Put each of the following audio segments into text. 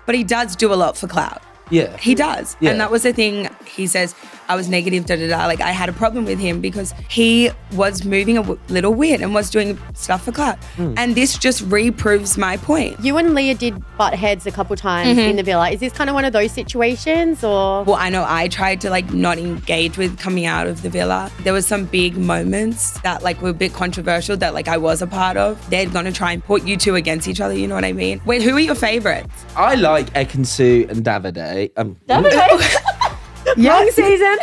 but he does do a lot for clout. Yeah. He does. Yeah. And that was the thing. He says, I was negative, Like, I had a problem with him because he was moving a little weird and was doing stuff for clout. And this just reproves my point. You and Leah did butt heads a couple times in the villa. Is this kind of one of those situations or? Well, I know I tried to like not engage with coming out of the villa. There was some big moments that like were a bit controversial that like I was a part of. They're going to try and put you two against each other. You know what I mean? Wait, who are your favorites? I like Ekansu and Davide. Wrong season.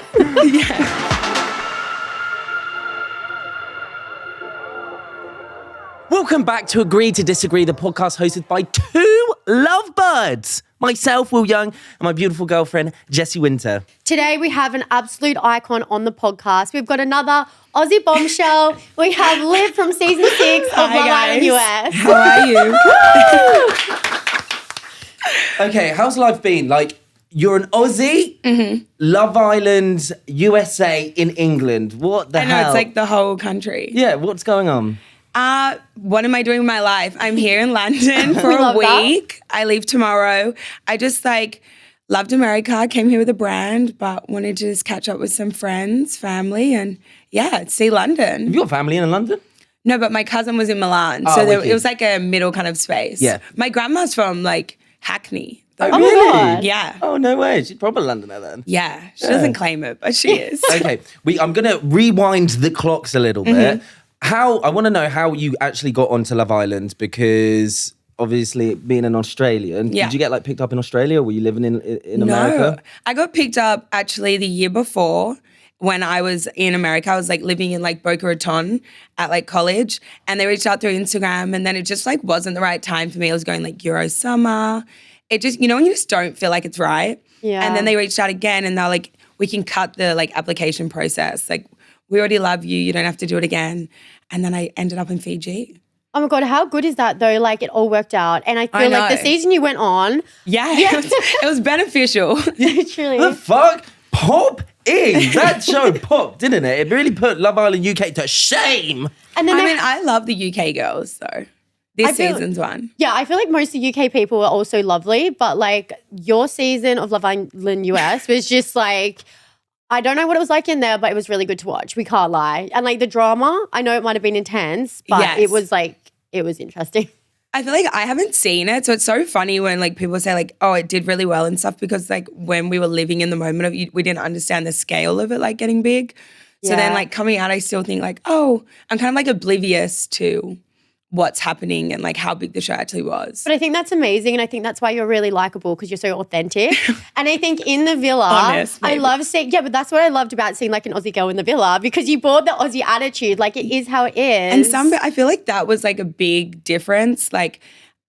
Welcome back to Agree to Disagree, the podcast hosted by two lovebirds. Myself, Will Young, and my beautiful girlfriend, Jessie Wynter. Today we have an absolute icon on the podcast. We've got another Aussie bombshell. We have Liv from season 6 of Love Island US. How are you? Okay, how's life been? Like, you're an Aussie, Love Island, USA in England. What the hell? I know, it's like the whole country. Yeah, what's going on? What am I doing with my life? I'm here in London for a week. I leave tomorrow. I just like loved America, came here with a brand, but wanted to just catch up with some friends, family, and see London. Have you got family in London? No, but my cousin was in Milan. Oh, So wicked. it was like a middle kind of space. Yeah. My grandma's from like Hackney. Oh, my really? God. Yeah. Oh, no way. She's proper Londoner then. Yeah. She doesn't claim it, but she is. Okay, I'm going to rewind the clocks a little bit. I want to know how you actually got onto Love Island, because obviously being an Australian, did you get like picked up in Australia? Were you living in America? No. I got picked up actually the year before when I was in America. I was like living in like Boca Raton at like college, and they reached out through Instagram, and then it just like wasn't the right time for me. I was going like Euro summer. It just, when you just don't feel like it's right. Yeah. And then they reached out again and they're like, we can cut the like application process. Like, we already love you. You don't have to do it again. And then I ended up in Fiji. Oh my God, how good is that though? Like it all worked out. And I feel like the season you went on. Yeah. It was beneficial. Literally. The fuck? Pop in. That show popped, didn't it? It really put Love Island UK to shame. And then I love the UK girls though. This season's one. Yeah, I feel like most of the UK people are also lovely, but like your season of Love Island US was just like, I don't know what it was like in there, but it was really good to watch. We can't lie. And like the drama, I know it might have been intense, but it was like, it was interesting. I feel like I haven't seen it. So it's so funny when like people say like, oh, it did really well and stuff, because like when we were living in the moment of it, we didn't understand the scale of it like getting big. So then like coming out, I still think like, oh, I'm kind of like oblivious to what's happening and like how big the show actually was. But I think that's amazing, and I think that's why you're really likable, because you're so authentic. And I think in the villa, Honest, I love seeing, but that's what I loved about seeing like an Aussie girl in the villa, because you brought the Aussie attitude, like it is how it is. And I feel like that was like a big difference. Like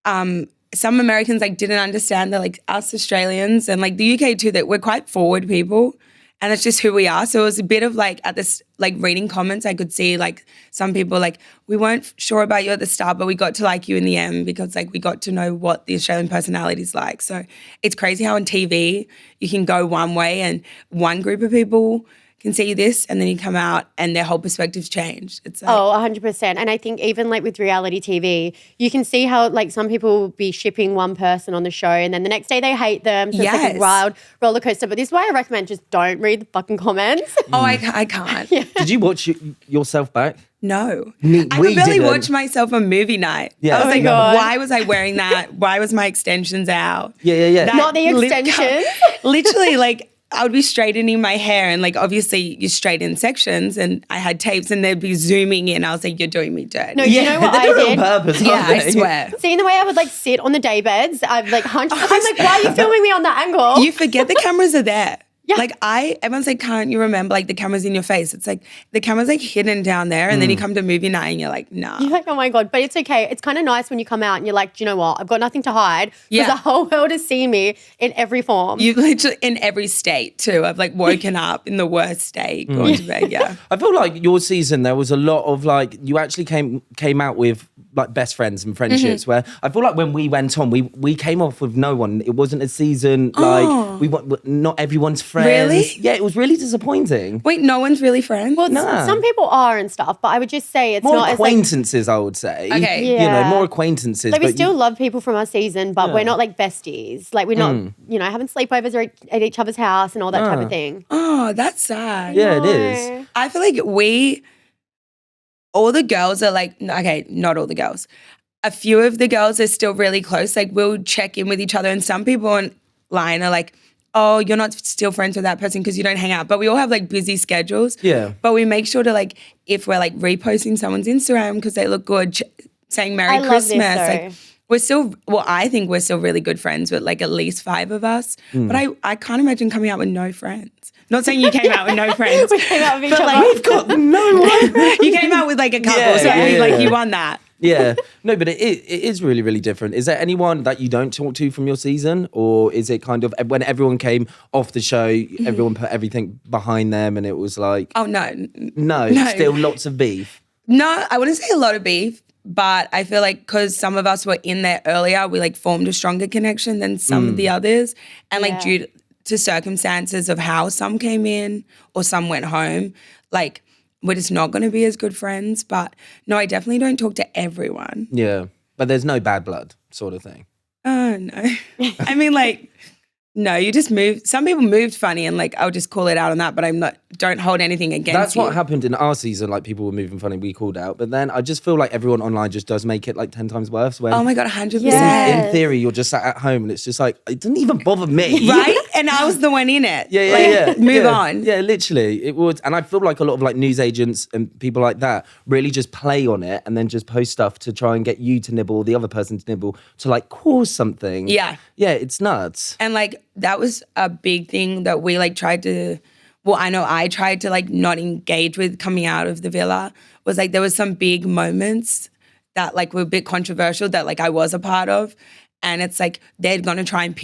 some Americans like didn't understand that like us Australians and like the UK too, that we're quite forward people. And that's just who we are. So it was a bit of like at this, like reading comments, I could see like some people like, we weren't sure about you at the start, but we got to like you in the end because like we got to know what the Australian personality is like. So it's crazy how on TV you can go one way and one group of people can see this, and then you come out and their whole perspective's changed. It's like, 100%. And I think even like with reality TV, you can see how like some people will be shipping one person on the show and then the next day they hate them. So it's like a wild roller coaster. But this is why I recommend just don't read the fucking comments. Oh, I can't. Did you watch yourself back? No. We I could barely didn't. watch myself on movie night. Yeah. I was Oh my like, God. why was I wearing that? Why was my extensions out? Yeah. That Not the lip extensions. Literally, like, I would be straightening my hair and, like, obviously you straighten sections and I had tapes and they'd be zooming in. I was like, you're doing me dirty. No, you know what they I do it on did? purpose, Yeah, aren't I they? swear. Seeing the way I would like sit on the day beds, I've like hunched. I'm like, why are you filming me on that angle? You forget the cameras are there. Yeah. Like everyone's like, can't you remember like the camera's in your face? It's like the camera's like hidden down there and then you come to movie night and you're like, nah. You're like, oh my God, but it's okay. It's kind of nice when you come out and you're like, do you know what? I've got nothing to hide because Yeah. the whole world has seen me in every form. You literally, in every state too. I've like woken up in the worst state, gone to bed, yeah. I feel like your season, there was a lot of like, you actually came out with like best friends and friendships where I feel like when we went on, we came off with no one. It wasn't a season like we want not everyone's friends. Really? Yeah, it was really disappointing. Wait, no one's really friends? Well, Nah. some people are and stuff, but I would just say it's More not acquaintances, I would say. Okay. You know, Yeah. more acquaintances. like we but still love people from our season, but we're not like besties. Like we're not, having sleepovers or at each other's house and all that type of thing. Oh, that's sad. Yeah, it is. No. I feel like all the girls are like, okay, not all the girls. A few of the girls are still really close. Like we'll check in with each other, and some people online are like, oh, you're not still friends with that person because you don't hang out. But we all have like busy schedules. Yeah. But we make sure to like, if we're like reposting someone's Instagram because they look good, saying Merry I love this, Christmas. though. Like we're still, I think we're still really good friends with like at least 5 of us. But I can't imagine coming out with no friends. Not saying you came out with no friends. We came out with each But, other. like, we've got no one. you came out with like a couple, Yeah, so yeah, like yeah. you won that. Yeah. No, but it is really, really different. Is there anyone that you don't talk to from your season? Or is it kind of when everyone came off the show, everyone put everything behind them and it was like, Oh no, no, still lots of beef? no, I wouldn't say a lot of beef, but I feel like because some of us were in there earlier, we like formed a stronger connection than some of the others, and like Yeah. due to circumstances of how some came in or some went home, like we're just not going to be as good friends. But no, I definitely don't talk to everyone. Yeah. But there's no bad blood sort of thing. Oh no, I mean like. No, you just moved. Some people moved funny, and like I'll just call it out on that. But don't hold anything against That's you. what happened in our season. Like people were moving funny, we called out. But then I just feel like everyone online just does make it like 10 times worse. When Oh my god, 100%. Yeah. in theory, you're just sat at home and it's just like, it didn't even bother me. Right? And I was the one in it. Yeah, Like, yeah. Move yeah. on. Yeah, literally. It would. And I feel like a lot of like news agents and people like that really just play on it and then just post stuff to try and get you to nibble, the other person to nibble, to like cause something. Yeah. Yeah, it's nuts. And like that was a big thing that we like tried to, well, I know I tried to like not engage with coming out of the villa, was like there was some big moments that like were a bit controversial that like I was a part of. And it's like they're going to try and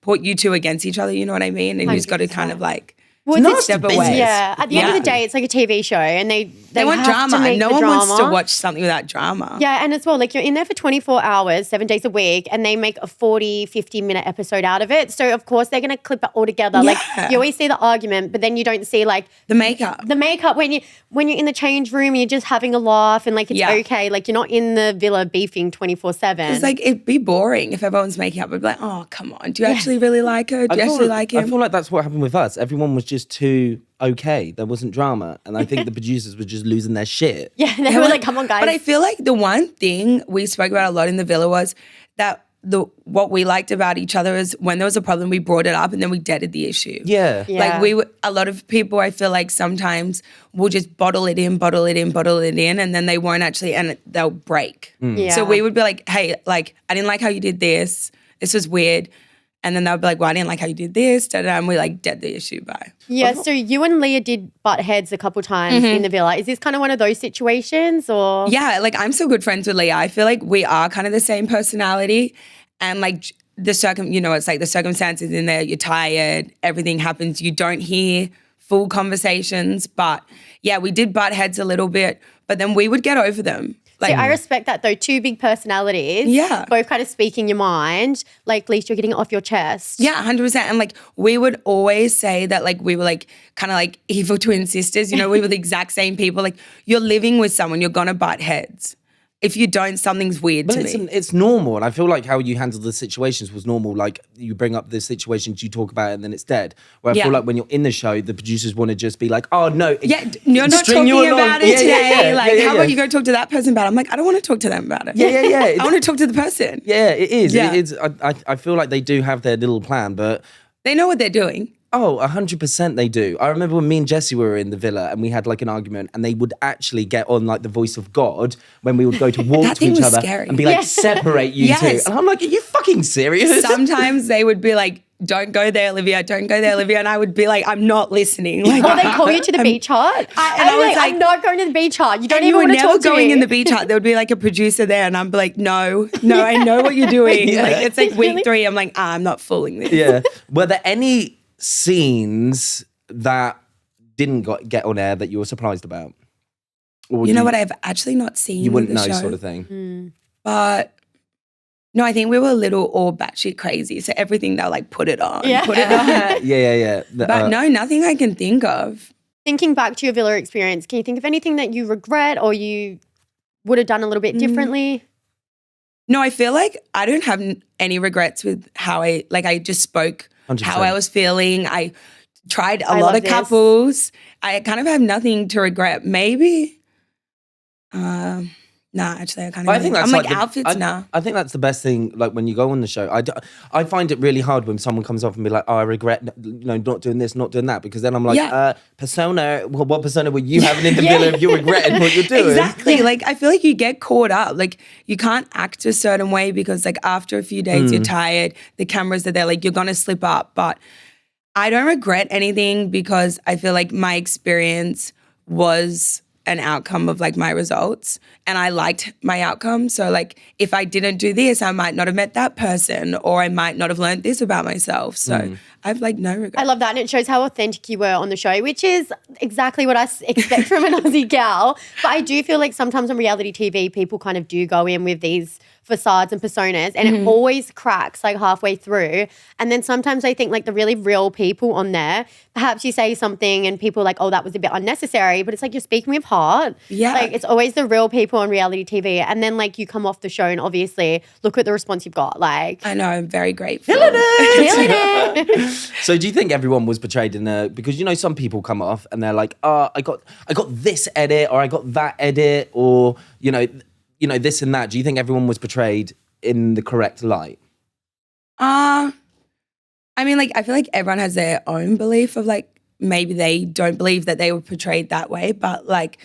put you two against each other, you know what I mean? And you just got to kind of like Well, it's step business. away. Yeah. At the end of the day, it's like a TV show, and they want have drama. to make No the one drama. wants to watch something without drama. Yeah, and as well, like you're in there for 24 hours, 7 days a week, and they make a 40, 50-minute episode out of it. So, of course, they're going to clip it all together. Like, Yeah. you always see the argument, but then you don't see, like, The makeup. the makeup when you're in the change room and you're just having a laugh and, like, it's Yeah. okay. Like, you're not in the villa beefing 24/7. It's like it'd be boring if everyone's making up. I'd be like, oh, come on. Do you actually really like her? Do you actually like I him? feel like that's what happened with us. Everyone was just too okay. There wasn't drama. And I think the producers were just losing their shit. yeah, they were like, come on, guys. But I feel like the one thing we spoke about a lot in the villa was that what we liked about each other is when there was a problem, we brought it up and then we deaded the issue. Yeah. Yeah. Like a lot of people, I feel like sometimes will just bottle it in, and then they won't actually, and they'll break. Yeah. So we would be like, hey, like, I didn't like how you did this. This was weird. And then they'll be like, well, I didn't like how you did this. And we like dead the issue by. Yeah, so you and Leah did butt heads a couple times in the villa. Is this kind of one of those situations or? Yeah, like I'm still good friends with Leah. I feel like we are kind of the same personality, and like it's like the circumstances in there. You're tired, everything happens. You don't hear full conversations, but yeah, we did butt heads a little bit, but then we would get over them. So I respect that though. 2 big personalities. Yeah. Both kind of speaking your mind. Like at least you're getting it off your chest. Yeah, 100%. And like we would always say that like we were like kind of like evil twin sisters. You know, we were the exact same people. Like you're living with someone, you're gonna butt heads. If you don't, something's weird But to me. it's normal. And I feel like how you handle the situations was normal. Like you bring up the situations, you talk about it, and then it's dead. Where I Yeah. feel like when you're in the show, the producers want to just be like, oh, no. Yeah, you're not string talking you along. about it Yeah, today. yeah, Like, yeah, how yeah. about you go talk to that person about it? I'm like, I don't want to talk to them about it. Yeah. I want to talk to the person. Yeah, it is. Yeah. It's, I feel like they do have their little plan, but They know what they're doing. oh, 100% they do. I remember when me and Jessie were in the villa and we had like an argument and they would actually get on like the voice of God when we would go to walk That to thing each was other scary. and be like, Yes. separate you Yes. two. And I'm like, are you fucking serious? Sometimes they would be like, don't go there, Olivia. Don't go there, Olivia. And I would be like, I'm not listening. Like, Or they call you to the beach hut. I was like, I'm not going to the beach hut. You don't and even you were want to never talk to going me. in the beach hut. There would be like a producer there, and I'm like, no, I know what you're doing. Yeah. Like it's like Really? week 3. I'm like, I'm not fooling this. Yeah. Were there any scenes that didn't get on air that you were surprised about? Or You know what? I've actually not seen You wouldn't the know show, sort of thing. But no, I think we were a little all batshit crazy. So everything they'll like put it on. Yeah. But no, nothing I can think of. Thinking back to your villa experience, can you think of anything that you regret or you would have done a little bit differently? No, I feel like I don't have any regrets with how I just spoke 100%. how I was feeling. I tried a lot love of this. couples. I kind of have nothing to regret. Maybe. Nah, actually, I can't. I think that's I'm like outfits now. I think that's the best thing. Like when you go on the show, I find it really hard when someone comes off and be like, "Oh, I regret, not doing this, not doing that," because then I'm like, persona. Well, what persona were you having in the villa if you're regretting what you're doing? Exactly. Like I feel like you get caught up. Like you can't act a certain way because like after a few days you're tired. The cameras are there. Like you're gonna slip up. But I don't regret anything because I feel like my experience was an outcome of like my results and I liked my outcome. So like if I didn't do this, I might not have met that person or I might not have learned this about myself. So I've like no regret. I love that, and it shows how authentic you were on the show, which is exactly what I expect from an Aussie gal. But I do feel like sometimes on reality TV, people kind of do go in with these facades and personas and it always cracks like halfway through. And then sometimes I think like the really real people on there, perhaps you say something and people are like, oh, that was a bit unnecessary, but it's like you're speaking with heart. Yeah. Like it's always the real people on reality TV. And then like you come off the show and obviously look at the response you've got. Like I know, I'm very grateful. killing it. So do you think everyone was portrayed in a, because some people come off and they're like, oh, I got this edit or I got that edit or, this and that. Do you think everyone was portrayed in the correct light? I mean, like, I feel like everyone has their own belief of like, maybe they don't believe that they were portrayed that way, but like,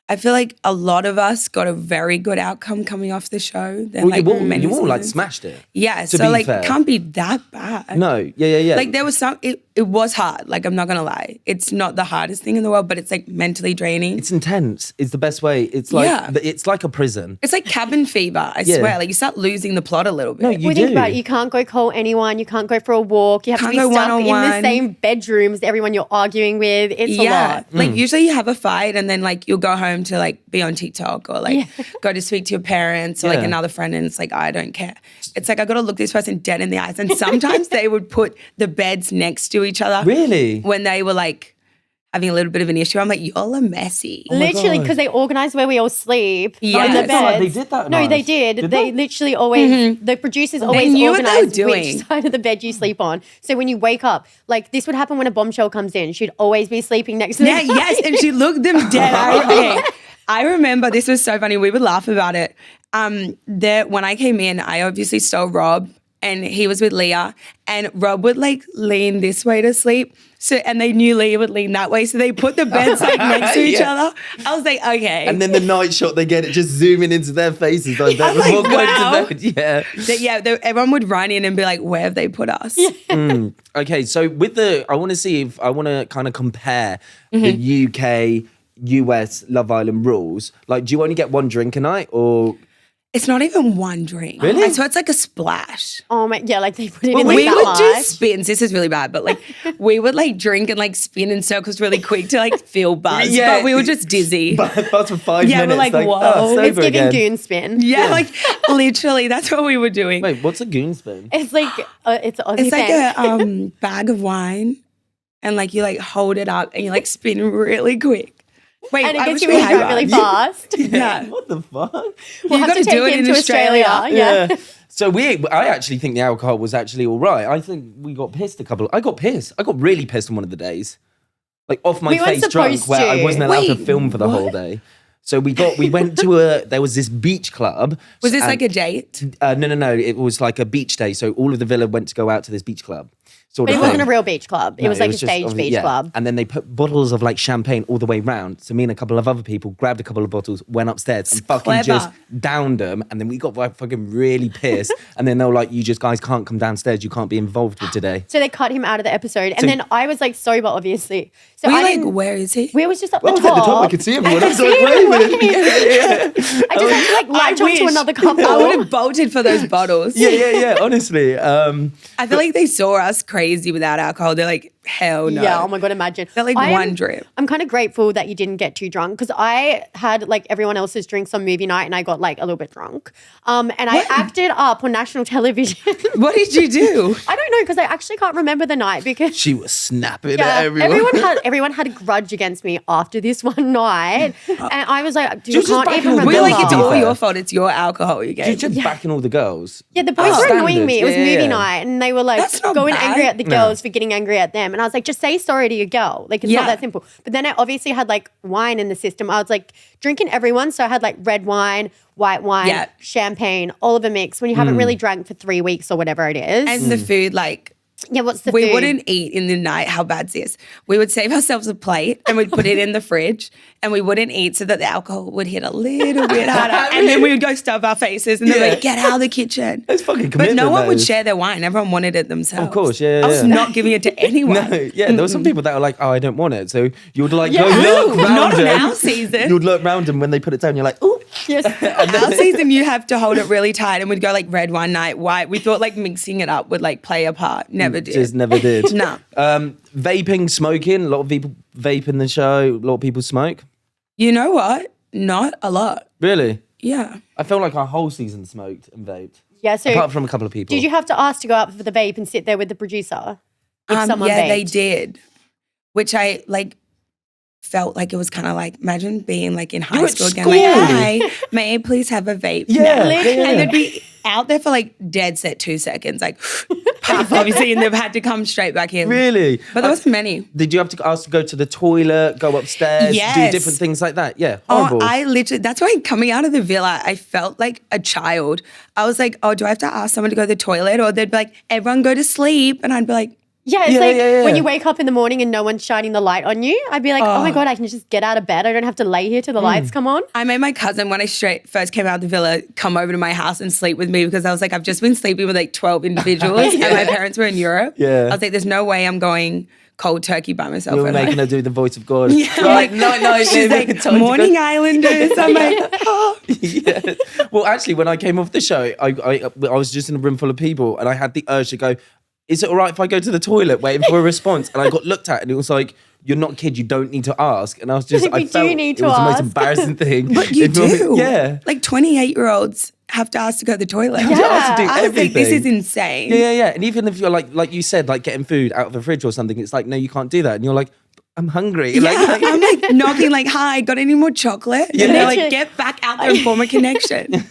I feel like a lot of us got a very good outcome coming off the show. Well, you all like smashed it. Yeah, to so be like fair. It can't be that bad. No, yeah. Like there was it was hard. Like I'm not gonna lie, it's not the hardest thing in the world, but it's like mentally draining. It's intense. It's the best way. It's like it's like a prison. It's like cabin fever. I swear. Like you start losing the plot a little bit. No, you We do. think about it, you can't go call anyone, you can't go for a walk, you have to be Can't go stuck in the one-on-one. same bedroom as everyone you're arguing with. It's a lot. Like usually you have a fight and then like you'll go home to like be on TikTok or like go to speak to your parents or like another friend and it's like, I don't care. It's like I got to look this person dead in the eyes. And sometimes they would put the beds next to each other. Really? When they were like having a little bit of an issue. I'm like, y'all are messy. Literally, because they organise where we all sleep Yeah. in the It's not like beds. they did that in No, they ours. did. Did They they? literally always, the producers always knew what they were organise doing. which side of the bed you sleep on. So when you wake up, like this would happen when a bombshell comes in. She'd always be sleeping next to the Yes. And she looked them dead. I remember this was so funny. We would laugh about it. When I came in, I obviously stole Rob and he was with Leah and Rob would like lean this way to sleep. So, and they knew Leah would lean that way. So they put the beds like next to each other. I was like, okay. And then the night shot, they get it just zooming into their faces. Like that like, before going wow. to bed. Everyone would run in and be like, where have they put us? Okay, so I want to kind of compare the UK, US Love Island rules. Like, do you only get one drink a night or? It's not even one drink. Really? So it's like a splash. Oh my, yeah, like they put it Well, in like we that would do light. spins. This is really bad, but like we would like drink and like spin in circles really quick to like feel buzzed. Yeah. But we were just dizzy. But for 5 Yeah, we're minutes. like, whoa. Oh, It's sober giving again. goon spin. Yeah, like literally, that's what we were doing. Wait, what's a goon spin? It's like, it's Aussie It's like thing. a bag of wine, and like you like hold it up and you like spin really quick. Wait, And it I gets wish you we in had drive really one. fast. Yeah. What the fuck? We'll have gotta to take do it him in to Australia. Australia. Yeah. So I actually think the alcohol was actually all right. I think we got pissed I got pissed. I got really pissed on one of the days. Like off my We weren't face drunk supposed where I to. wasn't allowed to Wait, film for the whole day. So we went to there was this beach club. Was this and- like a date? No. It was like a beach day. So all of the villa went to go out to this beach club. Sort But of it wasn't thing. a real beach club. It No, was like a just stage obviously- beach yeah. club. And then they put bottles of like champagne all the way round. So me and a couple of other people grabbed a couple of bottles, went upstairs and fucking clever. just downed them. And then we got like fucking really pissed. And then they were like, you just guys can't come downstairs. You can't be involved with today. So they cut him out of the episode. And then I was like sober, obviously. So Were I you didn't, like, where is he? we was just up Well, I the was top. at the top. I could see everyone. I was see like, where is I just had to like latch onto another couple. I would have bolted for those bottles. Yeah. Honestly, I feel like they saw us crazy without alcohol. They're like, hell no. Yeah, oh my God, imagine. They're like one drip. I'm kind of grateful that you didn't get too drunk because I had like everyone else's drinks on movie night and I got like a little bit drunk. And I acted up on national television. What did you do? I don't know because I actually can't remember the night because she was snapping at everyone. Everyone had a grudge against me after this one night. And I was like, dude, I Just can't back even in the remember. We're like, it's all Fair. your fault. It's your alcohol you gave. You're just backing all the girls. Yeah, the boys were annoying me. It was Yeah, movie yeah. night and they were like That's not going bad. angry at the girls for getting angry at them. And I was like, just say sorry to your girl. Like, it's not that simple. But then I obviously had like wine in the system. I was like drinking everyone. So I had like red wine, white wine, champagne, all of a mix when you haven't really drank for 3 weeks or whatever it is. And the food, like, yeah, what's the we food? wouldn't eat in the night. How bad's this? We would save ourselves a plate and we'd put it in the fridge and we wouldn't eat so that the alcohol would hit a little bit harder. And then we would go stuff our faces and they're like, get out of the kitchen. That's fucking But commitment. no one that would is. share their wine. Everyone wanted it themselves. Of course, yeah. I was not giving it to anyone. No, yeah, there were some people that were like, oh, I don't want it. So you would like go Ooh, look round not in them. our season. You would look round them when they put it down. You're like, oh. Yes. Our season, you have to hold it really tight and we'd go like red one night, white. We thought like mixing it up would like play a part. Never did. Just never did. No. Vaping, smoking. A lot of people vape in the show. A lot of people smoke. You know what? Not a lot. Really? Yeah. I felt like our whole season smoked and vaped. Yeah, so Apart from a couple of people. did you have to ask to go out for the vape and sit there with the producer? If someone yeah, vaped? they did. Which I like felt like it was kind of like, imagine being like in high You're at school again, school. like, hi, may I please have a vape? Yeah, now?" yeah. And they'd be out there for like dead set 2 seconds, like puff, obviously, and they've had to come straight back in. Really? But there wasn't many. Did you have to ask to go to the toilet, go upstairs, do Yes. different things like that? Yeah, Oh, horrible. I literally, that's why coming out of the villa, I felt like a child. I was like, oh, do I have to ask someone to go to the toilet? Or they'd be like, everyone go to sleep. And I'd be like, Yeah, it's Yeah, like yeah, when yeah. you wake up in the morning and no one's shining the light on you, I'd be like, oh my God, I can just get out of bed. I don't have to lay here till the lights come on. I made my cousin, when I first came out of the villa, come over to my house and sleep with me because I was like, I've just been sleeping with like 12 individuals and my parents were in Europe. Yeah. I was like, there's no way I'm going cold turkey by myself. You're at night. making her do the voice of God. Yeah. You're like, no, She's like, morning islanders. I'm like, oh. Yeah. Well, actually, when I came off the show, I was just in a room full of people and I had the urge to go, is it all right if I go to the toilet waiting for a response? And I got looked at and it was like, you're not a kid, you don't need to ask. And I was just, We I do felt need it to was the most ask. embarrassing thing. But you If you're- do. Yeah. Like 28-year-olds have to ask to go to the toilet. You have to do I was like, this is everything. insane. Yeah. And even if you're like you said, like getting food out of the fridge or something, it's like, no, you can't do that. And you're like, I'm hungry. Yeah, Like, I'm like knocking like, hi, got any more chocolate? Yeah. And they're like, get back out there and form a connection.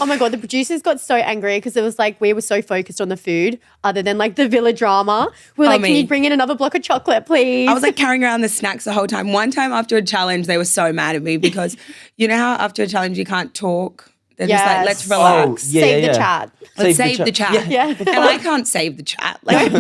Oh my God, the producers got so angry because it was like we were so focused on the food other than like the villa drama. We were like, can me. you bring in another block of chocolate, please? I was like carrying around the snacks the whole time. One time after a challenge, they were so mad at me because you know how after a challenge you can't talk? They're just like, Yes. let's relax. Oh, yeah, Save yeah. the chat. Let's save the chat. Yeah. And I can't save the chat. Like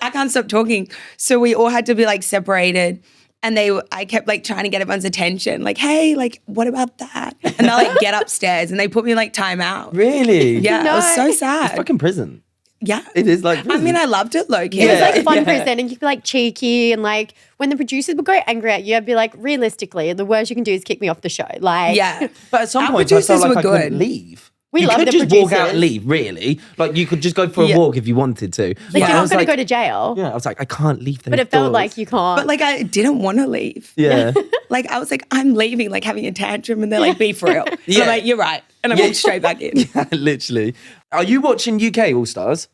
I can't stop talking. So we all had to be like separated. And I kept like trying to get everyone's attention. Like, hey, like, what about that? And they'll like get upstairs and they put me like time out. Really? Yeah, it was so No. sad. Fucking prison. Yeah. It is like I prison. mean, I loved it low key. It was Yeah. like fun prison and you'd be like cheeky and like when the producers would go angry at you, I'd be like, realistically, the worst you can do is kick me off the show. Like, Yeah. But at some Our point, I felt producers like were I couldn't good. leave. We you love could the just walk out and producers. leave, really. Like, you could just go for a Yeah. walk if you wanted to. like But you're I not was going to like- go to jail. Yeah, I was like, I can't leave those But it felt doors. like you can't. But like I didn't want to leave. Yeah. Like I was like, I'm leaving, like having a tantrum, and they're like, be for real. And Yeah. I'm like, you're right. And I Yeah. walked straight back in. Yeah, literally. Are you watching UK All Stars?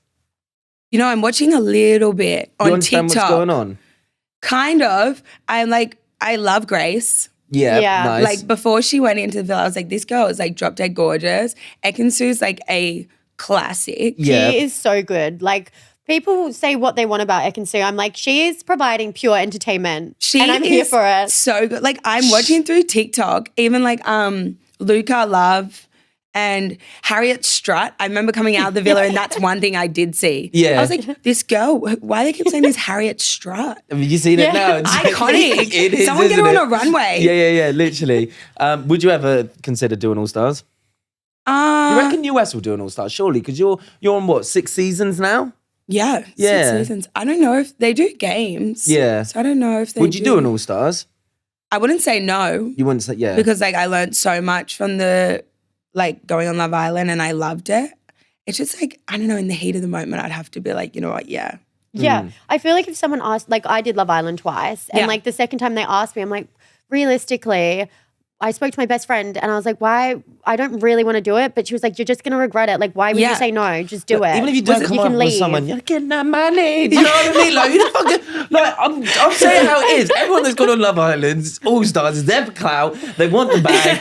You know, I'm watching a little bit on You understand TikTok. what's going on? Kind of. I'm like, I love Grace. Yeah, Yeah. nice. Like before she went into the villa, I was like, this girl is like drop dead gorgeous. Ekin-Su's like a classic. yeah. She is so good. Like people say what they want about Ekin-Su. I'm like, she is providing pure entertainment. She and I'm is here for it. so good. Like I'm watching through TikTok, even like Luca Love and Harriet Strutt. I remember coming out of the villa and that's one thing I did see. Yeah. I was like, this girl, why they keep saying this Harriet Strutt? Have you seen it Yeah. now? It's Iconic. It is, Someone get isn't her it? on a runway. Yeah, literally. Would you ever consider doing All Stars? You reckon US will do an All Stars, surely? Because you're on what, 6 seasons now? Yeah, Yeah. 6 seasons. I don't know if they do games. Yeah. So I don't know if they Would you do an All Stars? I wouldn't say no. You wouldn't say, yeah. Because like I learned so much from going on Love Island and I loved it. It's just like, I don't know, in the heat of the moment, I'd have to be like, you know what, yeah. Yeah. I feel like if someone asked, like I did Love Island twice. And like the second time they asked me, I'm like, realistically, I spoke to my best friend and I was like, why? I don't really want to do it. But she was like, you're just going to regret it. Like, why would you say no? Just do it. Even if you don't come up with someone, you're getting that money. Do you know what I mean? Like, who the fuck? Like, I'm saying how it is. Everyone that's gone on Love Island, All Stars, is there for clout. They want the bag.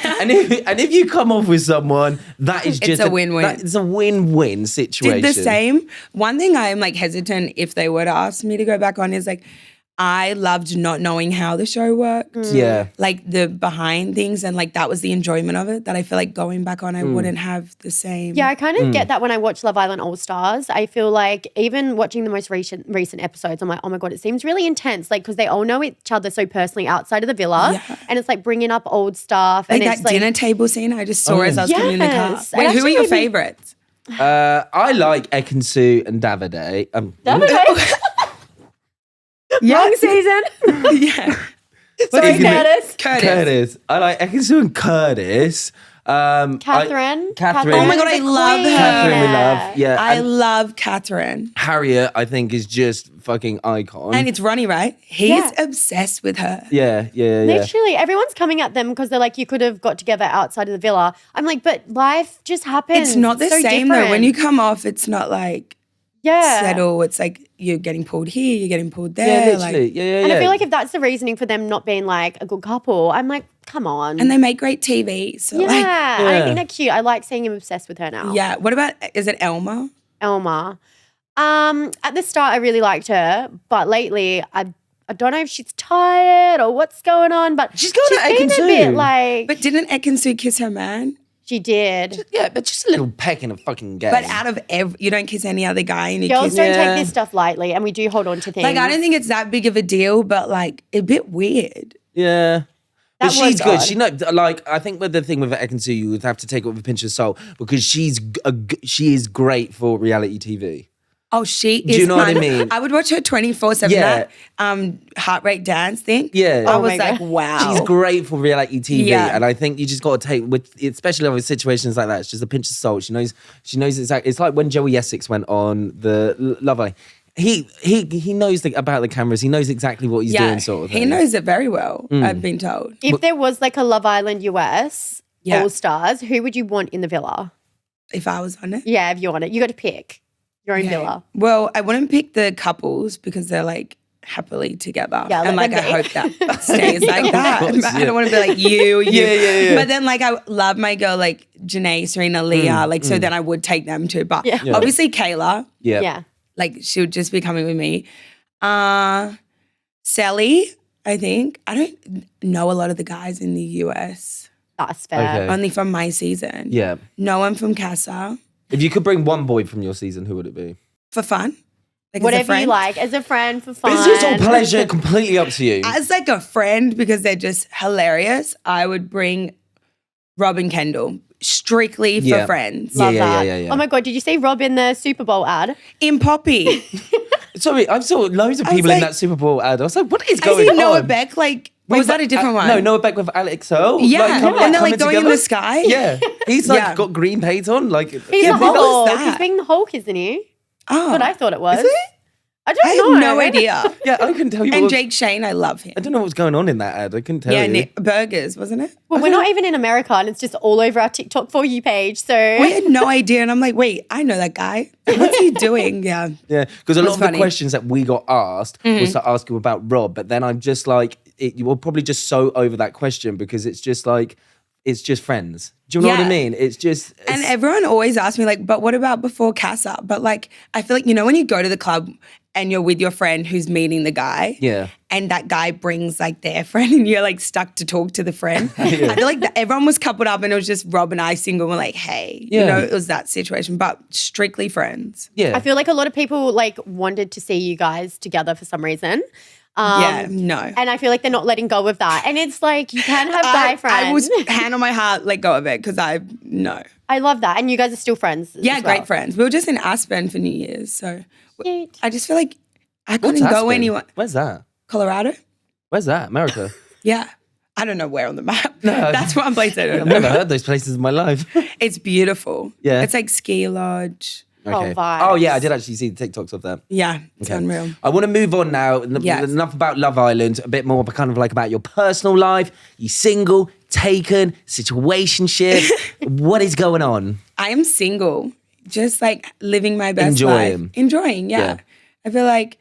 and if you come off with someone, that is just it's a win-win. It's a win-win situation. Did the same. One thing I am like hesitant if they were to ask me to go back on is like, I loved not knowing how the show worked. Yeah. Like the behind things and like that was the enjoyment of it that I feel like going back on I wouldn't have the same. Yeah, I kind of get that when I watch Love Island All Stars. I feel like even watching the most recent episodes, I'm like, oh my God, it seems really intense. Like, because they all know each other so personally outside of the villa. Yeah. And it's like bringing up old stuff. Like and that dinner table scene I just saw as I was coming in the car. Yes. Wait, who are your favorites? I like Ekansu and Davide. Davide? Wrong season. Yeah. Sorry, Curtis. I like Ekansu and Curtis. Catherine. Oh my God, I love her. Catherine we love. Yeah. I love Catherine. Harriet, I think, is just fucking icon. And it's Ronnie, right? He's obsessed with her. Yeah. Literally, everyone's coming at them because they're like, you could have got together outside of the villa. I'm like, but life just happens. It's not the so same different. though. When you come off, it's not like settle. It's like you're getting pulled here, you're getting pulled there. Yeah, literally. Like, And I feel like if that's the reasoning for them not being like a good couple, I'm like, come on. and they make great TV. So and I Yeah. think they're cute. I like seeing him obsessed with her now. like, yeah. What about, is it Elma? Elma. At the start, I really liked her, but lately, I don't know if she's tired or what's going on, but She's going to been a Ekansu. bit like. But didn't Ekansu kiss her man? She did. Yeah, but just a little peck in a fucking game. But out of you don't kiss any other guy and you Girls kiss. don't take this stuff lightly, and we do hold on to things. Like, I don't think it's that big of a deal, but like a bit weird. Yeah. But That she's was good. odd. She like I think with the thing with Ekansu, you would have to take it with a pinch of salt because she is great for reality TV. Oh, she is. Do you know what I mean? I would watch her 24/7. Yeah. That heart rate dance thing. Yeah. I Oh was my like, God. wow. She's great for reality TV, Yeah. and I think you just got to take with, especially with situations like that. It's just a pinch of salt. She knows exactly. It's like when Joey Essex went on the Love Island. He knows about the cameras. He knows exactly what he's doing, sort of thing. He knows it very well. I've been told. If there was like a Love Island US Yeah. All Stars, who would you want in the villa? If I was on it. Yeah, if you want it. You got to pick your own villa. Well, I wouldn't pick the couples because they're like happily together. Yeah, and let like I them hope that stays like that. course, I don't want to be like you. Yeah. But then like I love my girl like Janae, Serena, Leah. Like so then I would take them too. But obviously Kayla, Yeah. like she would just be coming with me. Sally, I think. I don't know a lot of the guys in the US. That's fair. Okay. Only from my season. Yeah. No one from Casa. If you could bring one boy from your season, who would it be? For fun. Like as a Whatever you friend. like, as a friend for fun. Business or pleasure, completely up to you. As like a friend, because they're just hilarious, I would bring Rob and Kendall strictly for friends. Love Yeah. that. Oh my God, did you see Rob in the Super Bowl ad? In Poppy. Sorry, I've saw loads of was people in like- that Super Bowl ad. I was like, what is I going see on? Noah Beck, like, or was that a different one? No, Noah Beck with Alex O. Yeah, and they're like coming going in together. the sky. Yeah, he's like Yeah. got green paint on. Like, He's Yeah, the what was Hulk. that? He's being the Hulk, isn't he? Oh, That's what I thought it was. Is it? I don't I know. have no idea. yeah, I couldn't tell you. And what, Jake Shane, I love him. I don't know what's going on in that ad. I couldn't tell Yeah, you. burgers, wasn't it? Well, we're not even in America, and it's just all over our TikTok For You page. So We had no idea, and I'm like, wait, I know that guy. What's he doing? Yeah. Yeah, because a lot That's of the funny. questions that we got asked was to ask you about Rob, but then I'm just like, you were probably just so over that question because it's just like, it's just friends. Do you know what I Yeah. mean? It's just, And everyone always asks me, like, but what about before Casa? But like, I feel like, you know, when you go to the club and you're with your friend who's meeting the guy, yeah. and that guy brings like their friend and you're like stuck to talk to the friend. I feel like everyone was coupled up and it was just Rob and I single. We're like, hey, you Yeah. know, it was that situation, but strictly friends. Yeah. I feel like a lot of people like wanted to see you guys together for some reason. Yeah, no. And I feel like they're not letting go of that. And it's like you can have guy friends. I was hand on my heart, let go of it because no. I love that. And you guys are still friends. Yeah, as well. great friends. We were just in Aspen for New Year's. So Cute. I just feel like I What's couldn't go Aspen? anywhere. Where's that? Colorado? Where's that? America? Yeah. I don't know where on the map. That's one place I don't I've know. never heard those places in my life. It's beautiful. Yeah. It's like ski lodge. Okay. vibes. Oh yeah, I did actually see the TikToks of that. Yeah, it's unreal. I want to move on now. Yes. Enough about Love Island. A bit more, kind of like about your personal life. You single, taken, situationship. What is going on? I am single, just like living my best Enjoying. life. Enjoying, yeah. Yeah. I feel like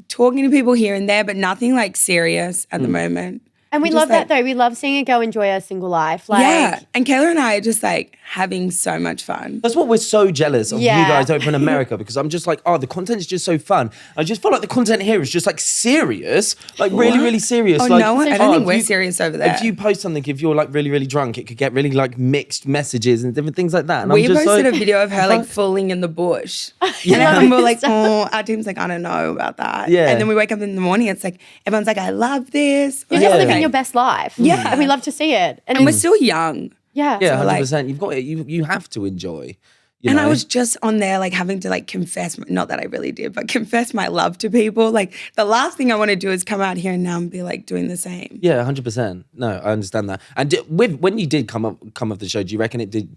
talking to people here and there, but nothing like serious at the moment. And we Just love that like- though. We love seeing a girl enjoy her single life. Like, Yeah, and Kayla and I are just like having so much fun. That's what we're so jealous of Yeah. you guys over in America, because I'm just like, oh, the content is just so fun. I just feel like the content here is just like serious, like really, really serious. Oh, like, no, I don't think if we're you- serious over there. If you post something, if you're like really, really drunk, it could get really like mixed messages and different things like that. And We I'm just posted like, a video of her like falling in the bush. And everyone were like, oh, our team's like, I don't know about that. Yeah. And then we wake up in the morning, it's like, everyone's like, I love this. you're Yeah. just living your best life. Yeah. And we love to see it. And we're still young. yeah. yeah, So, like- 100%. You've got it. You have to enjoy. You And know? I was just on there like having to like confess, not that I really did, but confess my love to people. Like the last thing I want to do is come out here and now and be like doing the same. Yeah, 100%. No, I understand that. And when you did come off the show, do you reckon it did?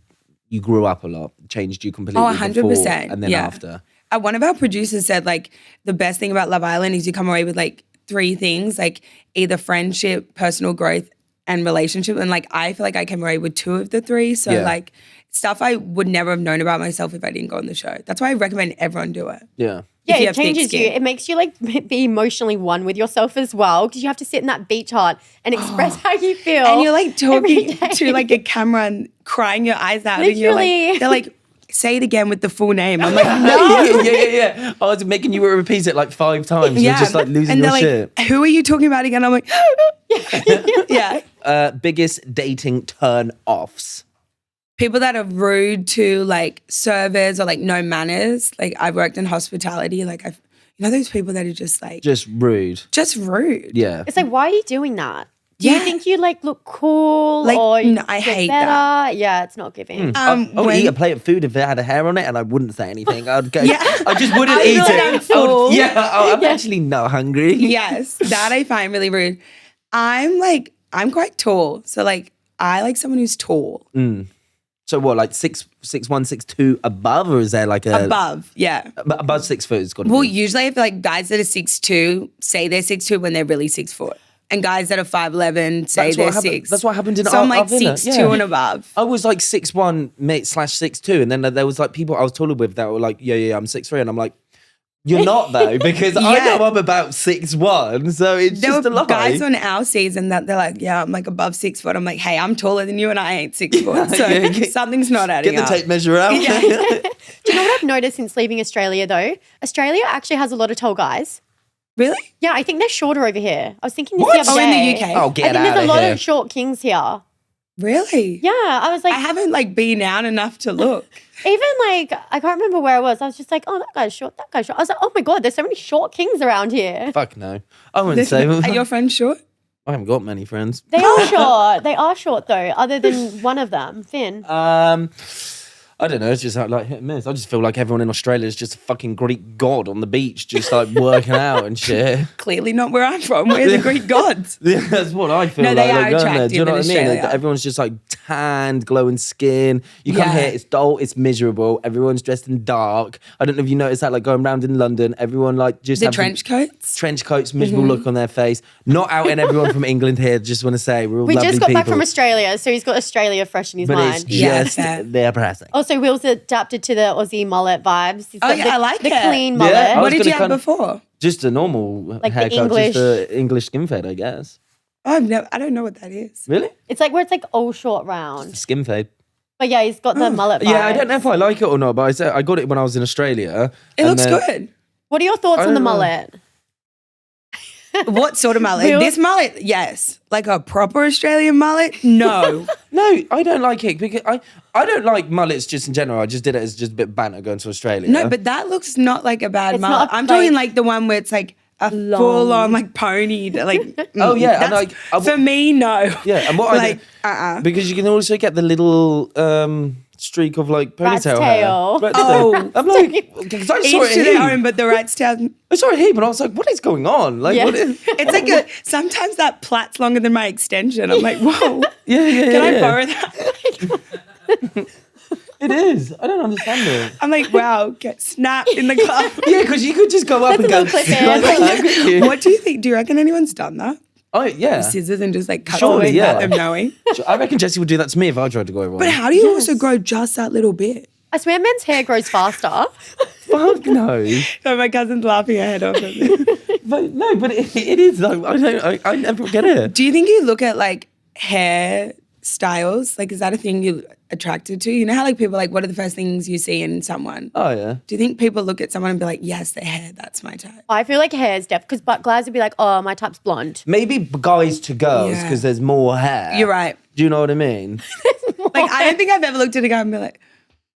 You grew up a lot, changed you completely. Oh, before 100%. and then yeah. after. One of our producers said like the best thing about Love Island is you come away with like 3 things, like either friendship, personal growth, and relationship. And like I feel like I came away with 2 of the 3. So Yeah. like stuff I would never have known about myself if I didn't go on the show. That's why I recommend everyone do it. Yeah. Yeah, if you it have thick changes you. skin. It makes you like be emotionally one with yourself as well, because you have to sit in that beach hut and express how you feel. And you're like every talking day. to like a camera and crying your eyes out. And you're Literally. like, they're like, say it again with the full name. I'm like, no. yeah. I was making you repeat it like 5 times. You're just like losing and your they're shit. like, who are you talking about again? I'm like, yeah. Biggest dating turn offs. People that are rude to like servers or like no manners. Like I've worked in hospitality. Like those people that are just like, Just rude. just rude. Yeah. It's like, why are you doing that? Do you Yeah. think you like look cool Like, or no, I you're hate better? that. Yeah, it's not giving. I would when- eat a plate of food if it had a hair on it, and I wouldn't say anything. I'd go. Yeah. I just wouldn't I'd be eat like, it. I'm I would- full. I'm actually not hungry. Yes, that I find really rude. I'm quite tall. So like I like someone who's tall. So what, like 6'1", 6'2" above, or is there like a Above, yeah. above 6 foot? It's got to Well, be. usually I feel like guys that are 6'2" say they're 6'2" when they're really 6 foot. And guys that are 5'11" say That's what they're happened- 6. that's what happened in So I'm our like villa, 6'2" yeah. and above. I was like 6'1", mate, /6'2", and then there was like people I was taller with that were like, yeah, I'm 6'3", and I'm like, you're not though, because I Yeah. know I'm about 6'1", so it's There just a were lie. guys on our season that they're like, yeah, I'm like above 6 foot. I'm like, hey, I'm taller than you and I ain't 6 foot. So Yeah. something's not adding Get the up. tape measure out. Do you know what I've noticed since leaving Australia though? Australia actually has a lot of tall guys. Really? Yeah, I think they're shorter over here. I was thinking this What? the other Oh, in day. the UK? Oh, I get think out there's of a lot here. of short kings here. Really? Yeah, I was like, I haven't like been out enough to look. even like, I can't remember where I was. I was just like, oh, that guy's short, that guy's short. I was like, oh my God, there's so many short kings around here. Fuck no. I wouldn't say. Are your friends short? I haven't got many friends. They are short. They are short though, other than one of them, Finn. I don't know. It's just like hit and miss. I just feel like everyone in Australia is just a fucking Greek god on the beach, just like working out and shit. Clearly not where I'm from. We're the Greek gods. Yeah, that's what I feel No, like. they are going there. Do you attractive know in what I mean? Australia. Everyone's just like tanned, glowing skin. You come Yeah. here, it's dull, it's miserable. Everyone's dressed in dark. I don't know if you noticed that, like going around in London, everyone like just The have trench coats. trench coats, miserable look on their face. Not outing everyone from England here. Just want to say we're all We lovely just got back people. from Australia, so he's got Australia fresh in his But mind. it's Yeah, just fair. they're pressing. Also, Will's adapted to the Aussie mullet vibes. He's Oh, got yeah, the, I like the it. clean Yeah, mullet. I was What did gonna you have kind of- before? Just a normal Like the haircut, English- just the English skin fade, I guess. Oh, I don't know what that is. Really? It's like where it's like all short round. Skin fade. But yeah, he's got the mullet vibes. Yeah, I don't know if I like it or not, but I got it when I was in Australia. It and looks then- good. What are your thoughts I on the don't know. mullet? What sort of mullet? Will- This mullet, yes. Like a proper Australian mullet? No. No, I don't like it because I don't like mullets just in general. I just did it as just a bit of banter going to Australia. No, but that looks not like a bad It's mullet. not a I'm talking fake- like the one where it's like a Long. full on like pony. Like, Oh, yeah, and, that's- like, for me, no. Yeah, and what like, I do, because you can also get the little streak of like Rat's ponytail tail. hair. Oh. I'm like, because I saw Each it to their here. own, but the rat's tail. I saw it here, but I was like, what is going on? Like, Yeah. what is? It's like sometimes that plait's longer than my extension. I'm like, whoa. Yeah. Can I borrow that? It is. I don't understand it. I'm like, wow, get snapped in the club. Yeah, because you could just go up and go. little clip in. like that, couldn't you? What do you think? Do you reckon anyone's done that? Oh yeah. Scissors and just like cut Surely, away yeah. without them knowing. I reckon Jessie would do that to me if I tried to go over. But how do you also grow just that little bit? I swear men's hair grows faster. Fuck no. So my cousin's laughing her head off at me. But no, but it is though. I never get it. Do you think you look at like hair styles? Like, is that a thing you're attracted to? You know how like people are like, what are the first things you see in someone? Oh yeah. Do you think people look at someone and be like, yes, their hair, that's my type? I feel like hair's def because guys would be like, oh, my type's blonde. Maybe guys to girls Yeah. because there's more hair. You're right. Do you know what I mean? Like, I don't think I've ever looked at a guy and be like,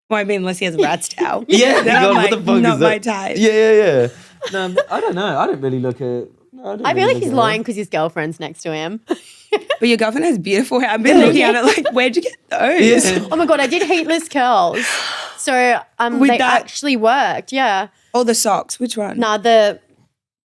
well, I mean, unless he has a rat's tail. Yeah. Then I'm God, like, what the fuck not is my that? type. Yeah. No, I don't know. I don't really look at. No, I feel like he's lying because his girlfriend's next to him. But your girlfriend has beautiful hair. I've been looking at it like, where'd you get those? Yeah. Oh my God, I did heatless curls. So With they that- actually worked. Yeah. Oh, the socks. Which one? Nah,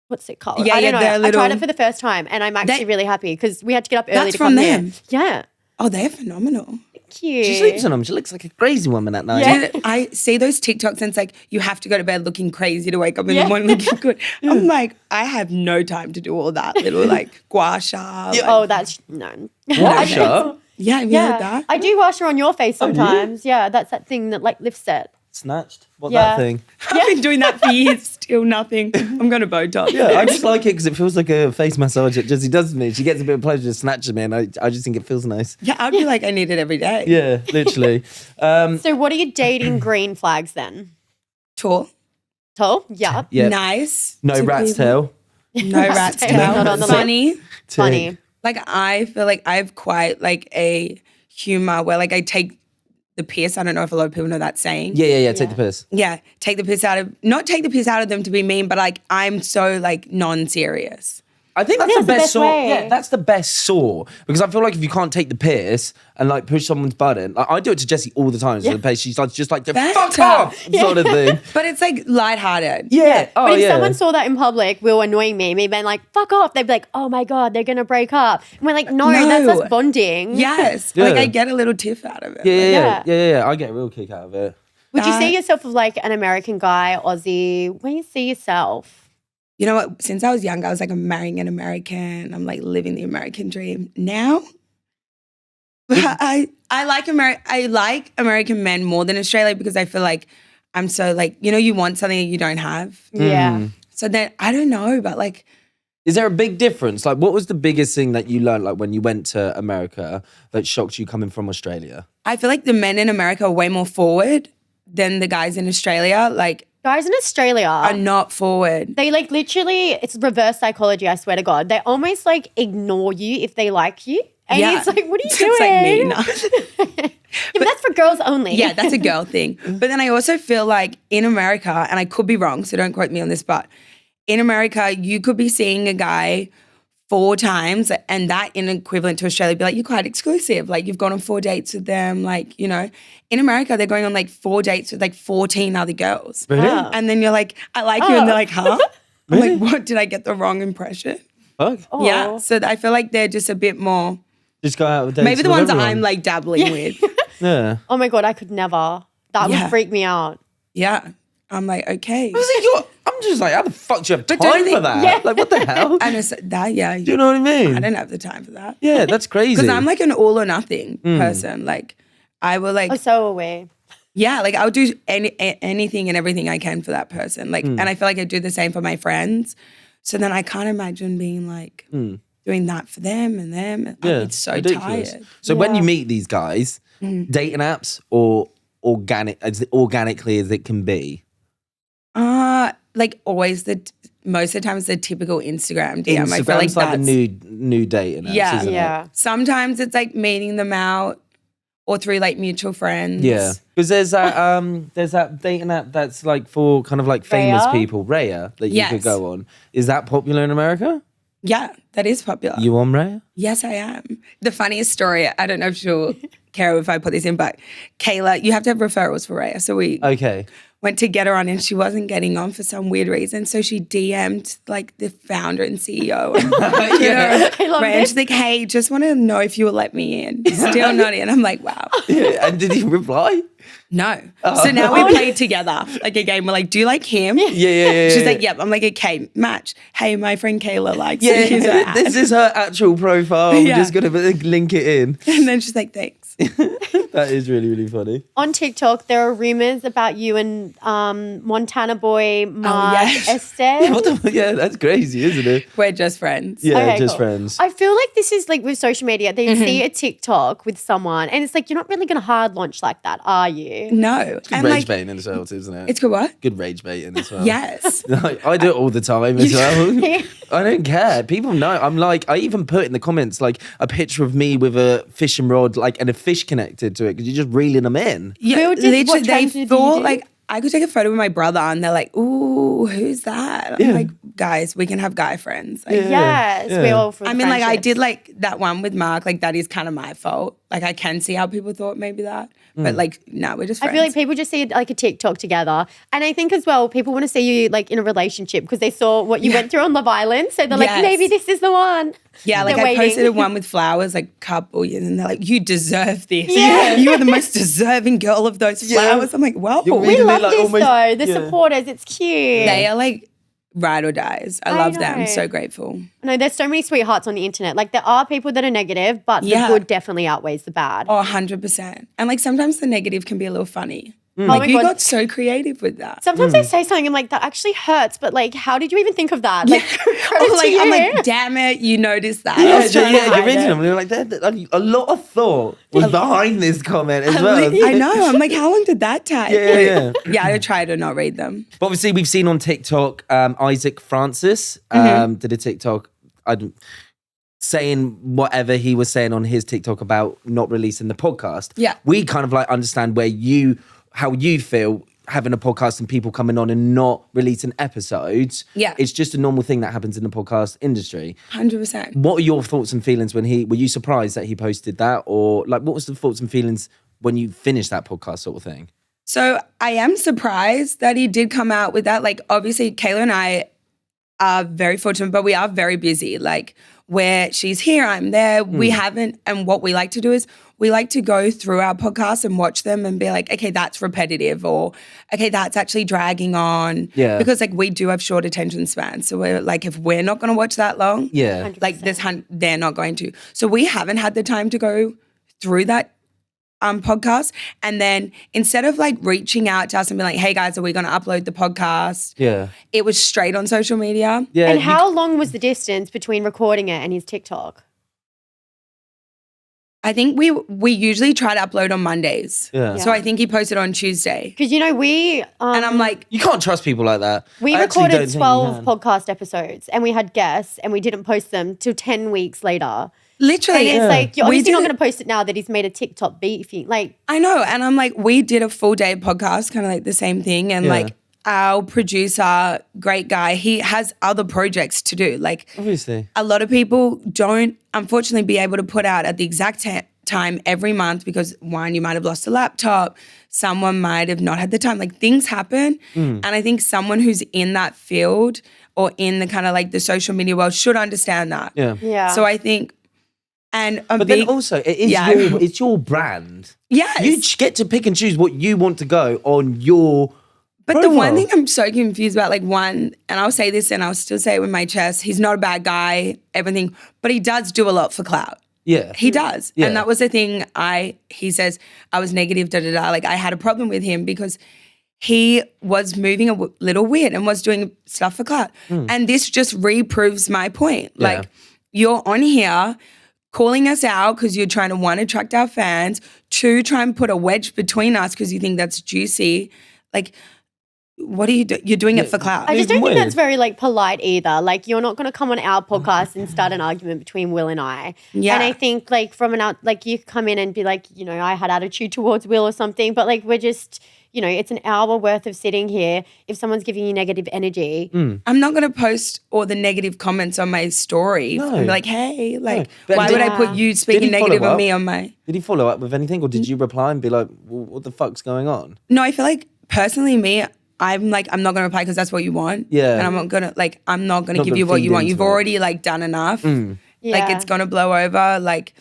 what's it called? Yeah, I don't know. they're I tried little- it for the first time and I'm actually really happy because we had to get up early That's to from come them. here. Yeah. Oh, they're phenomenal. Cute. She sleeps on them. She looks like a crazy woman at night. Yeah. Dude, I see those TikToks and it's like, you have to go to bed looking crazy to wake up in Yeah. the morning looking good. I'm like, I have no time to do all that little like gua sha. like- Oh, that's no. Washer? yeah, have you heard Yeah. that? I do wash her on your face Oh, do you? sometimes. Yeah, that's that thing that like lifts it. Snatched? What Yeah. that thing? I've been doing that for years, still nothing. I'm going to Botox. Yeah, I just like it because it feels like a face massage that Jessie does to me. She gets a bit of pleasure to snatch me, and I just think it feels nice. Yeah, I'd be like, I need it every day. Yeah, literally. So what are your dating green flags then? Tall, Tall? Yeah. Yeah. nice. No to rat's people. tail. No rat's tail. tail. Not on the Funny. Funny. Like, I feel like I have quite like a humor where like I take the piss. I don't know if a lot of people know that saying. Yeah. Take the piss. Yeah, take the piss out of, not take the piss out of them to be mean, but like I'm so like non-serious. I think that's think the that's the best best saw. way. Yeah, that's the best saw because I feel like if you can't take the piss and like push someone's button, like, I do it to Jessie all the time. So the pace she's like, just like Banter. fuck off sort of thing. But it's like lighthearted. Yeah. Oh But if yeah. someone saw that in public, Will annoying me being like, fuck off, they'd be like, oh my God, they're going to break up. And we're like, no, that's No. us bonding. Yes. Yeah. Like I get a little tiff out of it. Yeah. I get a real kick out of it. Would you That- see yourself as like an American guy, Aussie? Where do you see yourself? You know what? Since I was young, I was like, I'm marrying an American. I'm like living the American dream. Now, I like American men more than Australia because I feel like I'm so like, you know, you want something that you don't have. Yeah. So then I don't know, but like, Is there a big difference? Like, what was the biggest thing that you learned, like when you went to America, that shocked you coming from Australia? I feel like the men in America are way more forward than the guys in Australia. Like, Guys in Australia are not forward. they like literally, it's reverse psychology, I swear to God. They almost like ignore you if they like you. And Yeah. it's like, what are you It's doing? like me. No. Yeah, but that's for girls only. Yeah, that's a girl thing. But then I also feel like in America, and I could be wrong, so don't quote me on this, but in America, you could be seeing a guy 4 times and that in equivalent to Australia, be like, you're quite exclusive. Like you've gone on 4 dates with them. Like, you know, in America, they're going on like 4 dates with like 14 other girls. Really? Wow. And then you're like, I like you. And they're like, huh? I'm like, what? Did I get the wrong impression? Fuck. Oh. Yeah. So I feel like they're just a bit more, Just go out with dates maybe the with ones that everyone. I'm like dabbling with. Yeah. Oh my God, I could never. That Yeah. would freak me out. Yeah. I'm like, okay. I was like, I'm just like, how the fuck do you have But don't time you for think- that? Yeah. Like, what the hell? And it's that, yeah. Do you know what I mean? I don't have the time for that. Yeah, that's crazy. Because I'm like an all or nothing person. Like I will like, Oh, so are we. yeah, like I'll do anything and everything I can for that person. Like, and I feel like I do the same for my friends. So then I can't imagine being like doing that for them and them. I'd be so ridiculous. tired. So when you meet these guys, dating apps or organically as it can be? Like always most of the time it's the typical Instagram DM. I feel like Instagram's like that's the new dating apps, Yeah. isn't Yeah. sometimes it's like meeting them out or through like mutual friends. it? Yeah. Because there's that dating app that's like for kind of like famous Raya? people, Raya, that you could Yes. go on. Is that popular in America? Yeah, that is popular. You on Raya? Yes, I am. The funniest story, I don't know if she'll care if I put this in, but Kayla, you have to have referrals for Raya. So we went to get her on and she wasn't getting on for some weird reason. So she DM'd like the founder and CEO. And, I love Raya, and this. she's like, hey, just want to know if you will let me in. Still not in. I'm like, wow. Yeah. And did he reply? No. So now we played together like a game. We're like, do you like him? Yeah. She's like, yep. I'm like, okay, match. Hey, my friend Kayla likes Yeah, it. Here's her ad. this is her actual profile. I'm Yeah. just going to link it in. And then she's like, thanks. That is really, really funny. On TikTok, there are rumors about you and Montana boy Mark yes. Estes. What the, yeah, that's crazy, isn't it? We're just friends. Yeah, Okay, just cool. friends. I feel like this is like with social media, they see a TikTok with someone and it's like, you're not really going to hard launch like that, are you? No. Good And rage like, baiting as well, isn't it? it's good what? Good rage baiting as well. Yes. I do it all the time as well. I don't care. People know. I'm like, I even put in the comments like a picture of me with a fishing rod, like, and a fish connected to it because you're just reeling them in. Yeah, What literally, trends they did you thought do? like I could take a photo with my brother and they're like, ooh, who's that? I'm like, guys, we can have guy friends. Like, Yes, we all for I mean, like, I friendships. did like that one with Mark. Like, that is kind of my fault. Like, I can see how people thought maybe that. But like, no, we're just I friends. feel like people just see like a TikTok together. And I think as well, people want to see you like in a relationship because they saw what you went through on Love Island. So they're like, Yes. maybe this is the one. Yeah, like They're I posted waiting. one with flowers, like couple years, and they're like, "You deserve this. Yeah. You are the most deserving girl of those flowers." I'm like, "Well, You're We reading it, love like, this almost- though. The yeah. supporters, it's cute. they are like ride or dies. I I love know. them. So grateful." No, there's so many sweethearts on the internet. Like there are people that are negative, but Yeah. the good definitely outweighs the bad. Oh, 100%. And like sometimes the negative can be a little funny. Oh Like my you God. got so creative with that. Sometimes I say something, I'm like, that actually hurts, but like, how did you even think of that? Like, credit Or to like, you. I'm like, damn it, you noticed that. Yeah, I was trying to you're hide reading it. them. They're like, a lot of thought was behind this comment as well. I know. I'm like, how long did that take? Yeah. Yeah, I try to not read them. But obviously, we've seen on TikTok, Isaac Francis did a TikTok saying whatever he was saying on his TikTok about not releasing the podcast. Yeah. We kind of like understand how you feel having a podcast and people coming on and not releasing episodes. Yeah. It's just a normal thing that happens in the podcast industry. 100%. What are your thoughts and feelings were you surprised that he posted that? Or like, what was the thoughts and feelings when you finished that podcast sort of thing? So I am surprised that he did come out with that. Like, obviously, Kayla and I are very fortunate, but we are very busy. Like, where she's here, I'm there. We haven't, and what we like to do is we like to go through our podcasts and watch them and be like, okay, that's repetitive, or okay, that's actually dragging on. Yeah. Because like we do have short attention spans. So we're like, if we're not going to watch that long, Yeah. 100%. like they're not going to. So we haven't had the time to go through that podcast. And then instead of like reaching out to us and being like, hey guys, are we going to upload the podcast? Yeah. It was straight on social media. Yeah. And how long was the distance between recording it and his TikTok? I think we usually try to upload on Mondays. Yeah. So I think he posted on Tuesday. Because you know we And I'm like, You can't trust people like that. we I actually don't recorded think you 12 can. podcast episodes and we had guests and we didn't post them till 10 weeks later. literally. And it's like you're We obviously not did going to post it now that he's made a TikTok beefing. Like I know. And I'm like, we did a full day podcast, kind of like the same thing. And Yeah. like our producer, great guy, he has other projects to do. Like Obviously. a lot of people don't unfortunately be able to put out at the exact time every month because one, you might have lost a laptop, someone might have not had the time. Like things happen. And I think someone who's in that field or in the kind of like the social media world should understand that. Yeah. yeah. So I think, and a But big, then also, it is Yeah. it's your brand. yes. You get to pick and choose what you want to go on your But the one profile. thing I'm so confused about, like one, and I'll say this and I'll still say it with my chest, he's not a bad guy, everything, but he does do a lot for clout. Yeah. He does. Yeah. And that was the thing he says, I was negative, Like I had a problem with him because he was moving a little weird and was doing stuff for clout. And this just reproves my point. Yeah. Like you're on here calling us out because you're trying to, one, attract our fans, two, try and put a wedge between us because you think that's juicy. Like, what are you doing? You're doing it for clout. I just don't Weird. think that's very like polite either. Like you're not going to come on our podcast and start an argument between Will and I. Yeah. And I think like from an out, like you come in and be like, you know, I had attitude towards Will or something, but like we're just, it's an hour worth of sitting here. If someone's giving you negative energy. I'm not going to post all the negative comments on my story and be like, hey, like, But why would I put you speaking negative on me on my... Did he follow up with anything, or did you reply and be like, well, what the fuck's going on? No, I feel like personally me, I'm like, I'm not going to reply because that's what you want. Yeah. And I'm not going to give you gonna what you feed want. You've into it. already like done enough. Like Yeah. it's going to blow over. Like,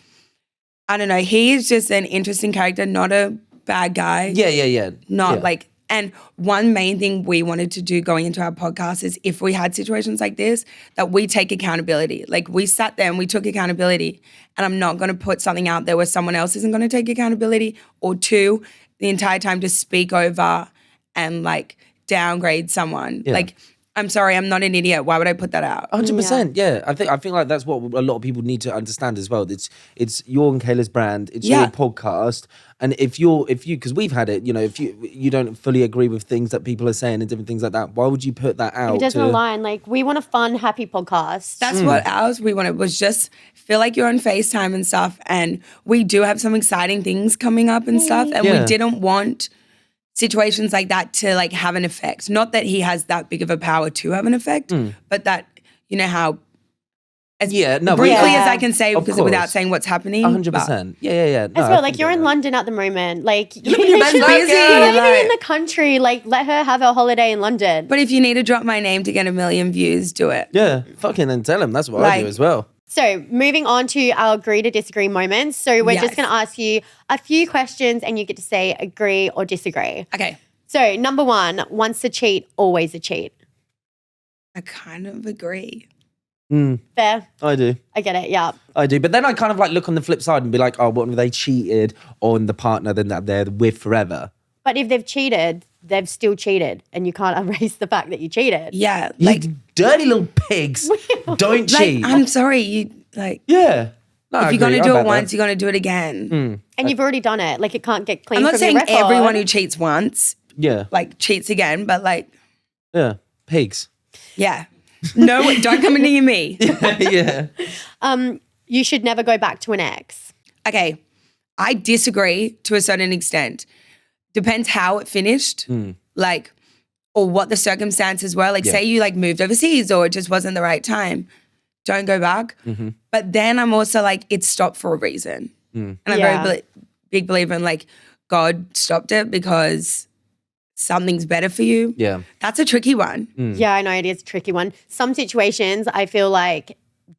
I don't know. He is just an interesting character, not a bad guy. Yeah. Not Yeah. like, and one main thing we wanted to do going into our podcast is if we had situations like this, that we take accountability. Like we sat there and we took accountability, and I'm not going to put something out there where someone else isn't going to take accountability, or two, the entire time to speak over and like downgrade someone. Yeah. Like, I'm sorry, I'm not an idiot. Why would I put that out? 100%. Yeah. I think like that's what a lot of people need to understand as well. It's your and Kayla's brand. It's your podcast. And if you, because we've had it, if you don't fully agree with things that people are saying and different things like that, why would you put that out? It doesn't align. Like, we want a fun, happy podcast. That's what ours we wanted, was just feel like you're on FaceTime and stuff. And we do have some exciting things coming up and stuff. And we didn't want situations like that to like have an effect. Not that he has that big of a power to have an effect, but that, how briefly as I can say, because without saying what's happening. 100%. Yeah. No, As well, like, you're in London at the moment. Like, you're busy. not even Like- in the country. Like, let her have her holiday in London. But if you need to drop my name to get 1 million views, do it. Yeah. Fucking then tell him. That's what I do as well. So, moving on to our agree to disagree moments. So, we're just Yes. going to ask you a few questions and you get to say agree or disagree. Okay. So, number one, once a cheat, always a cheat. I kind of agree. Fair? I do. I get it, yeah. I do. But then I kind of like look on the flip side and be like, oh, what if they cheated on the partner that they're with forever? But if they've cheated, they've still cheated and you can't erase the fact that you cheated. Yeah. Like, you dirty little pigs. Don't cheat. I'm sorry, you like Yeah. No, if you're gonna do it once, you're gonna do it again. And you've already done it. Like, it can't get clean I'm not from saying your record. everyone who cheats once, Yeah. like cheats again, but like, Yeah. Pigs. yeah. No, don't come near me. Yeah. You should never go back to an ex. Okay. I disagree to a certain extent. Depends how it finished, like, or what the circumstances were. Like, say you like moved overseas or it just wasn't the right time. Don't go back. But then I'm also like, it stopped for a reason. And I'm very big believer in like, God stopped it because something's better for you. Yeah. That's a tricky one. Yeah, I know it is a tricky one. Some situations I feel like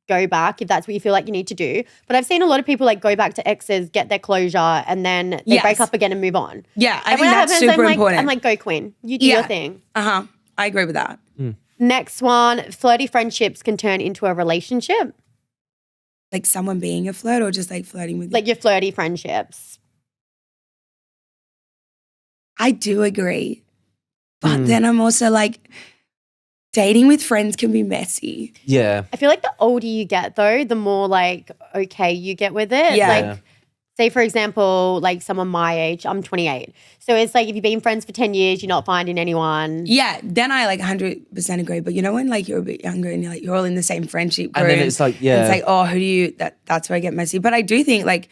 go back if that's what you feel like you need to do. But I've seen a lot of people like go back to exes, get their closure, and then they break up again and move on. Yeah, I And think when that that's happens, super important. I'm like, go queen. You do your thing. I agree with that. Next one, flirty friendships can turn into a relationship. Like someone being a flirt or just like flirting with you? Like your flirty friendships. I do agree. But then I'm also like, dating with friends can be messy. Yeah. I feel like the older you get though, the more like okay you get with it. Yeah. Like, say for example, like someone my age, I'm 28. So it's like if you've been friends for 10 years, you're not finding anyone. Yeah, then I like 100% agree. But you know when like you're a bit younger and you're all in the same friendship group. And then it's like, It's like, oh, who do you, that's where I get messy. But I do think like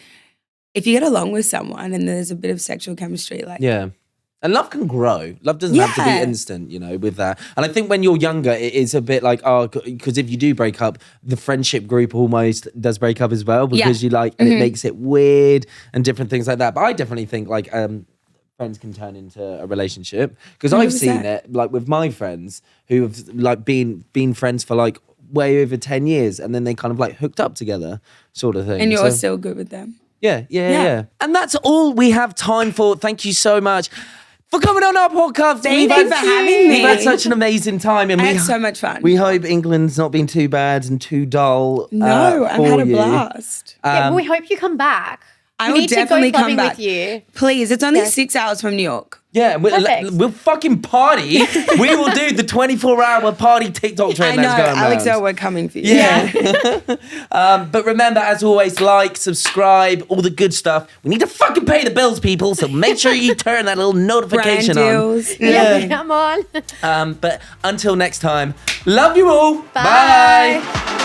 if you get along with someone and there's a bit of sexual chemistry, like. Yeah. And love can grow. Love doesn't have to be Yeah. instant, with that. And I think when you're younger, it is a bit like, because if you do break up, the friendship group almost does break up as well because you like, and it makes it weird and different things like that. But I definitely think like friends can turn into a relationship because I've seen 100%. it like with my friends who have like been friends for like way over 10 years and then they kind of like hooked up together sort of thing. And you're So- still good with them. Yeah. And that's all we have time for. Thank you so much for coming on our podcast. Thank you for having me. We've had such an amazing time. And I had so much fun. We hope England's not been too bad and too dull. No, I've for had a you. blast. Yeah, well, we hope you come back. I we will need definitely to go come clubbing back. with you. Please, it's only 6 hours from New York. Yeah, Perfect. we'll fucking party. We will do the 24-hour party TikTok I trend know, that's going Alex, around. we're coming for you. Yeah. But remember, as always, like, subscribe, all the good stuff. We need to fucking pay the bills, people. So make sure you turn that little notification Brand on. deals. Yeah, come on. But until next time, love you all. Bye. Bye.